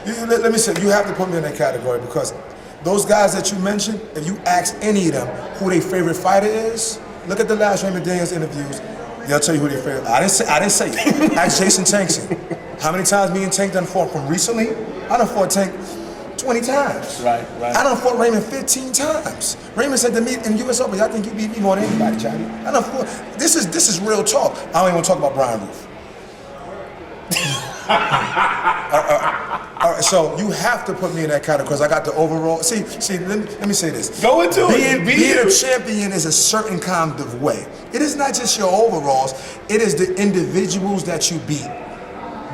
Let me say, you have to put me in that category because those guys that you mentioned, if you ask any of them who their favorite fighter is, look at the last Raymond Daniels interviews. They'll tell you who their favorite. I didn't say it. Ask Jason Tention. How many times me and Tank done fought from recently? I done fought Tank 20 times. Right. I done fought Raymond 15 times. Raymond said to me in US Open, I think you beat me more than anybody, Johnny. I done fought. This is real talk. I don't even want to talk about Brian Ruth. All right, so you have to put me in that category because I got the overall. See, let me say this. Go into it. Being a champion is a certain kind of way. It is not just your overalls, it is the individuals that you beat.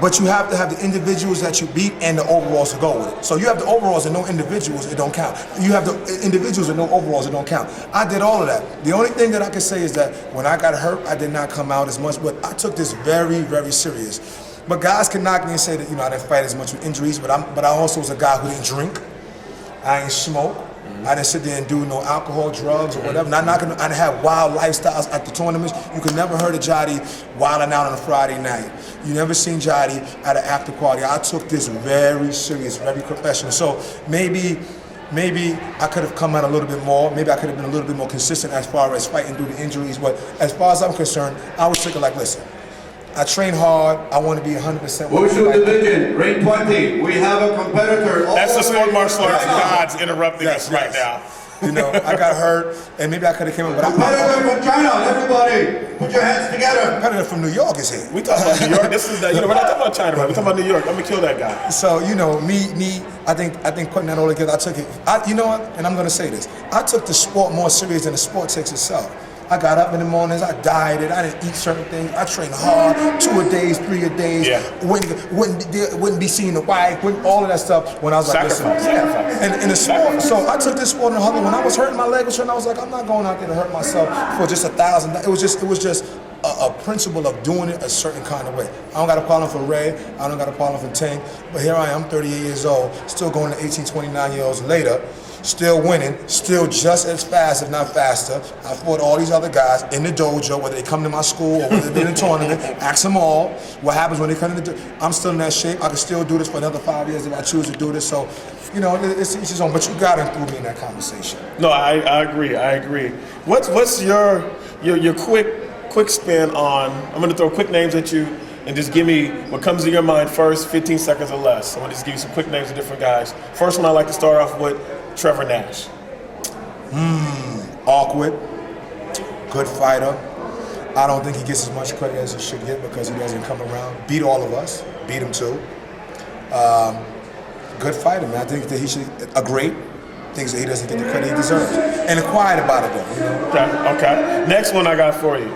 But you have to have the individuals that you beat and the overalls to go with it. So you have the overalls and no individuals, it don't count. You have the individuals and no overalls, it don't count. I did all of that. The only thing that I can say is that when I got hurt, I did not come out as much, but I took this very, very serious. But guys can knock me and say that, I didn't fight as much with injuries, but I also was a guy who didn't drink. I didn't smoke. I didn't sit there and do no alcohol, drugs, or whatever. I didn't have wild lifestyles at the tournaments. You could never heard of Jody wilding out on a Friday night. You never seen Jody at an after party. I took this very serious, very professional. So maybe I could have come out a little bit more. Maybe I could have been a little bit more consistent as far as fighting through the injuries. But as far as I'm concerned, I was thinking like, listen, I train hard. I want to be 100%. Wushu division, grade 20. We have a competitor. That's the sport martial arts gods interrupting us right now. I got hurt, and maybe I could have came in. But competitor from China, everybody, put your hands together. Competitor from New York is here. We talking about New York. This is we're not talking about China, right? We're talking about New York. I'm gonna kill that guy. So me. I think putting that all together, I took it. You know what? And I'm gonna say this. I took the sport more serious than the sport takes itself. I got up in the mornings, I dieted, I didn't eat certain things, I trained hard, 2 a days, 3 a days, wouldn't be seeing the wife, all of that stuff when I was like, listen. And the sport, so I took this sport in the huddle. When I was hurting, my leg was hurting, I was like, I'm not going out there to hurt myself for just $1,000. It was just a principle of doing it a certain kind of way. I don't got a problem for Ray, I don't got a problem for Tank, but here I am, 38 years old, still going to 18, 29 years later, still winning, still just as fast, if not faster. I fought all these other guys in the dojo, whether they come to my school or whether they're in a tournament. Ask them all what happens when they come to the dojo. I'm still in that shape. I can still do this for another 5 years if I choose to do this. So, it's each his own. But you got to include me in that conversation. No, I agree. What's your quick spin on? I'm going to throw quick names at you and just give me what comes to your mind first, 15 seconds or less. I'm going to just give you some quick names of different guys. First one I like to start off with. Trevor Nash. Awkward, good fighter. I don't think he gets as much credit as he should get because he doesn't come around. Beat all of us, beat him too. Good fighter, man. I think that he should, thinks that he doesn't get the credit he deserves. And quiet about it though, Okay. Next one I got for you.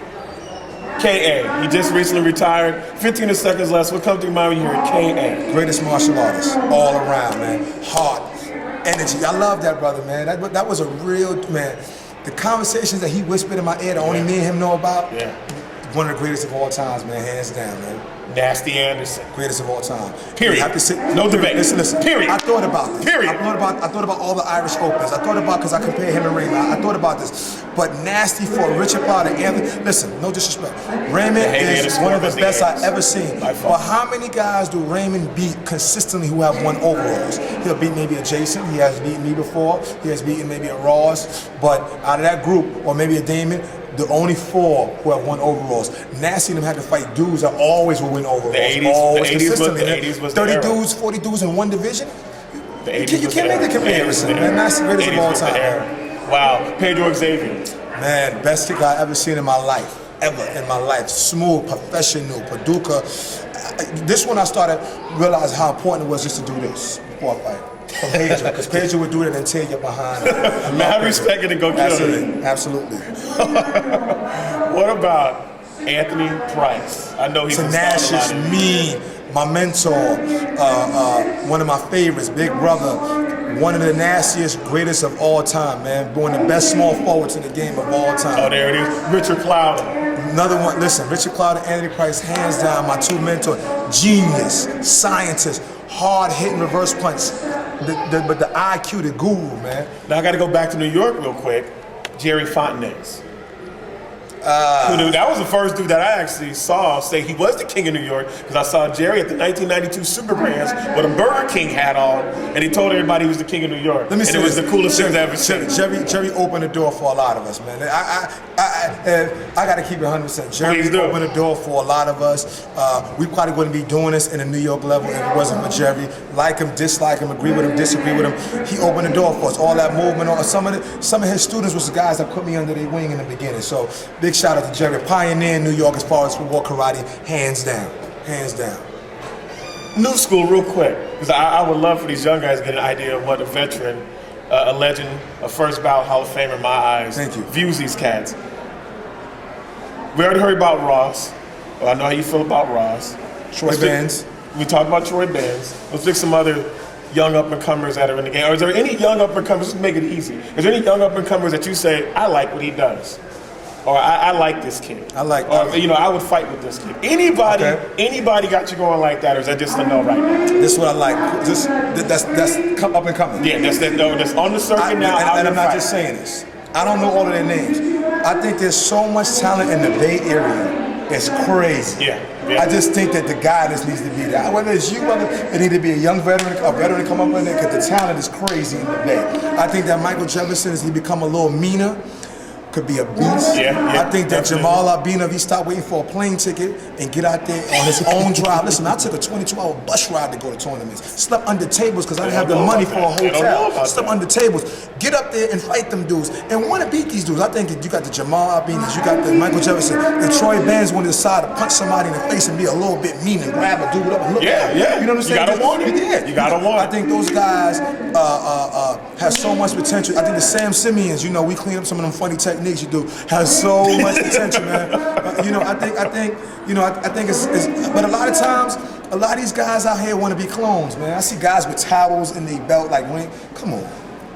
K.A. He just recently retired. 15 seconds less. What comes to your mind when you hear K.A.? Greatest martial artist, all around, man. Heart. Energy. I love that brother, man. That was a real, man. The conversations that he whispered in my ear that only me and him know about, one of the greatest of all times, man, hands down, man. Nasty Anderson. Greatest of all time. Period. You have to sit, no debate. Listen. Period. I thought about this. Period. I thought about all the Irish Opens. I thought about, because I compared him and Raymond. I thought about this. But nasty for Richard Pryor and Anthony. Listen, no disrespect. Raymond is one of the best I've ever seen. But how many guys do Raymond beat consistently who have won overalls? He'll beat maybe a Jason. He has beaten me before. He has beaten maybe a Ross. But out of that group, or maybe a Damon, the only 4 who have won overalls. Nasty them had to fight dudes that always will win overalls. The 80s was 30 dudes, 40 dudes in one division. You can't make the comparison, man. That's the greatest of all time. Wow, Pedro Xavier. Man, best kick I ever seen in my life. Ever in my life. Smooth, professional, Paducah. This one I started realizing how important it was just to do this before I fight. For Pedro, because Pedro would do it and tear you behind. I respect it and go kill it. Absolutely. What about Anthony Price? I know he's tenacious, mean, my mentor, one of my favorites, big brother, one of the nastiest, greatest of all time, man. One of the best small forwards in the game of all time. Oh, there it is. Richard Cloud. Another one, listen, Richard Cloud and Anthony Price, hands down, my 2 mentors. Genius, scientist, hard-hitting reverse punch. But the IQ, the guru, man. Now I got to go back to New York real quick. Jerry Fontenay. That was the first dude that I actually saw say he was the king of New York, because I saw Jerry at the 1992 Super Grands with a Burger King hat on, and he told everybody he was the king of New York. Let me say it was the coolest thing I've ever seen. Jerry opened the door for a lot of us, man. I got to keep it 100%. Jerry opened the door for a lot of us. We probably wouldn't be doing this in a New York level if it wasn't for Jerry. Like him, dislike him, agree with him, disagree with him. He opened the door for us. All that movement. Some of his students was the guys that put me under their wing in the beginning. So big shout out to Jerry. Pioneer in New York as far as football karate, hands down. Hands down. New school, real quick, because I would love for these young guys to get an idea of what a veteran, a legend, a first ballot Hall of Famer in my eyes, views these cats. We already heard about Ross. Well, I know how you feel about Ross. Troy Bands. We talked about Troy Bands. Let's pick some other young up-and-comers that are in the game. Or is there any young up-and-comers, just make it easy, is there any young up-and-comers that you say, I like what he does? Or I like this kid. I would fight with this kid. Anybody got you going like that, or is that just a no right now? This is what I like. That's up and coming. Yeah, that's on the circuit now. And I'm not just saying this. I don't know all of their names. I think there's so much talent in the Bay Area. It's crazy. Yeah. I just think that the guidance needs to be there. Whether it's you, whether it need to be a young veteran, a veteran come up in there, because the talent is crazy in the Bay. I think that Michael Jefferson, as he become a little meaner, could be a beast. I think that Jamal Albina, if he stopped waiting for a plane ticket and get out there on his own drive. Listen, I took a 22-hour bus ride to go to tournaments. Slept under tables because I didn't have the money for a hotel. Slept under tables. Get up there and fight them dudes and want to beat these dudes. I think you got the Jamal Albinas, you got the Michael Jefferson, and Troy Bands want to decide to punch somebody in the face and be a little bit mean and grab a dude up and look at him. You know what I'm saying? You gotta want it. You gotta want it. I think those guys have so much potential. I think the Sam Simeons, we clean up some of them funny techniques you do, has so much potential, man. I think it's but a lot of times, a lot of these guys out here want to be clones, man. I see guys with towels in their belt, like, come on.